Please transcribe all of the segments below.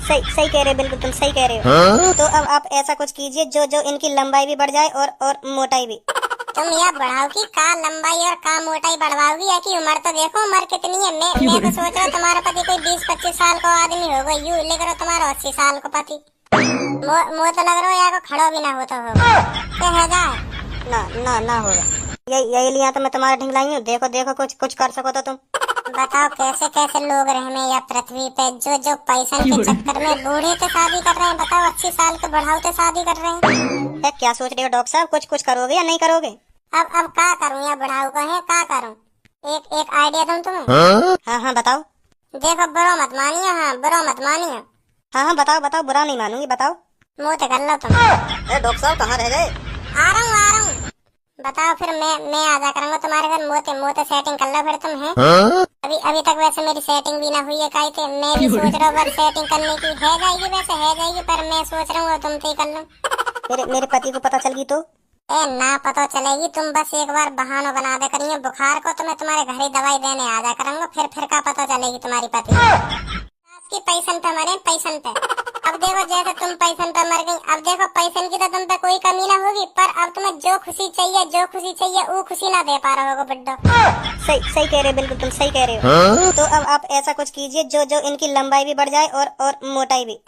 सही सही कह रहे हो, बिल्कुल तुम सही कह रहे हो। तो अब आप ऐसा कुछ कीजिए जो जो इनकी लंबाई भी बढ़ जाए और मोटाई भी। तुम यह बढ़ाओगी का लंबाई और का मोटाई बढ़वाओगी या कि उम्र? तो देखो उम्र कितनी है। मैं तो सोच रहा हूँ तुम्हारा पति कोई 20-25 साल का आदमी होगा, यू लेकर रहो तुम्हारा 80 साल का पति। मुँह तो लग रहा हो या को खड़ो भी ना होता होगा। 1000 ना ना ना होगा। यही लिया तो मैं तुम्हारा ढिंगलाई हूँ। देखो देखो कुछ कुछ कर सको तो तुम बताओ कैसे कैसे लोग रहे या पृथ्वी पे जो जो पैसा के चक्कर में बूढ़े से शादी कर रहे हैं। बताओ 80 साल के बढ़ाते शादी कर रहे हैं। क्या सोच रहे हो डॉक्टर साहब, कुछ कुछ करोगे या नहीं करोगे? अब क्या करूँ या बढ़ाऊ का है क्या करूँ? एक आइडिया दूं तुम्हें। हाँ हाँ बताओ। देखो बुरा मत मानियो। हाँ बुरा मत मानियो। हाँ हाँ बताओ बताओ, बुरा नहीं मानूंगी, बताओ। मुँह तो कर लो तुम। डॉक्टर साहब कहाँ रह गए? आ रहा हूँ। बताओ फिर मैं आ जा करूँगा तुम्हारे घर। मोते सेटिंग कर लो फिर तुम है। अभी तक वैसे मेरी सेटिंग भी ना हुई है काई थे। मैं भी सोच रहा हूँ सेटिंग करने की है जाएगी, वैसे है जाएगी, पर मैं सोच रहा हूँ तुम तो ही कर लो। मेरे पति को पता चल गई तो? ना पता चलेगी। तुम बस एक बार बहाना बना दे करिए बुखार को, तो मैं तुम्हारे घर ही दवाई देने आ जा करूँगा। फिर का पता चलेगी तुम्हारी पति की पैसन पे मरे पैसन पे। अब देखो जैसे तुम पैसन पे मर गई, अब देखो पैसन की तो तुम पे कोई कमी ना होगी, पर अब तुम्हें जो खुशी चाहिए वो खुशी ना दे पा रहे होगा बुड्ढो। सही सही कह रहे हो, बिल्कुल तुम सही कह रहे हो। तो अब आप ऐसा कुछ कीजिए जो जो इनकी लंबाई भी बढ़ जाए और मोटाई भी।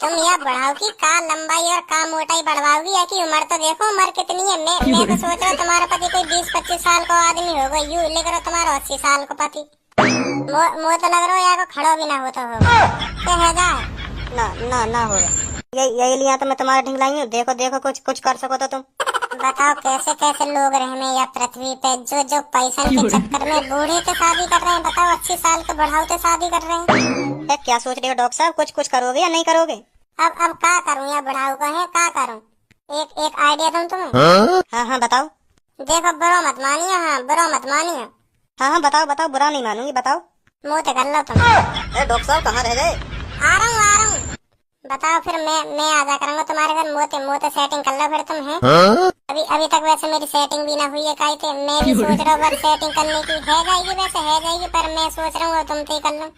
तुम यह बढ़ाओगी का लंबाई और का मोटाई बढ़वाओगी या कि उम्र? तो देखो उम्र कितनी है। मैं तो सोच रहा हूँ तुम्हारा पति कोई 20-25 साल का आदमी होगा, यू लेकर रहो तुम्हारा 80 साल का पति। मुँह तो लग रहा हो या को खड़ो भी ना होता होगा। 1000 ना ना ना होगा। यही लिया तो मैं तुम्हारा ढिंगलाई हूँ। देखो देखो कुछ कुछ कर सको तो तुम बताओ कैसे कैसे लोग रहे या पृथ्वी पे जो जो पैसा के चक्कर में बूढ़े से शादी कर रहे हैं। बताओ 80 साल के बढ़ाते शादी कर रहे हैं। क्या सोच रहे हो डॉक्टर साहब, कुछ कुछ करोगे या नहीं करोगे? अब क्या करूँ या बढ़ाऊ का है क्या करूँ? एक आइडिया दूं तुम्हें। हाँ हाँ बताओ। देखो बुरा मत मानियो। हाँ बुरा मत मानियो। हाँ हाँ बताओ बताओ, बुरा नहीं मानूंगी, बताओ। मुँह तो कर लो तुम। डॉक्टर साहब कहाँ रह गए? आ रहा हूँ। बताओ फिर मैं आ जा करूँगा तुम्हारे घर। मोते सेटिंग कर लो फिर तुम है। अभी तक वैसे मेरी सेटिंग भी ना हुई है काई थे। मैं भी सोच रहा हूँ सेटिंग करने की है जाएगी, वैसे है जाएगी, पर मैं सोच रहा हूँ तुम तो ही कर लो।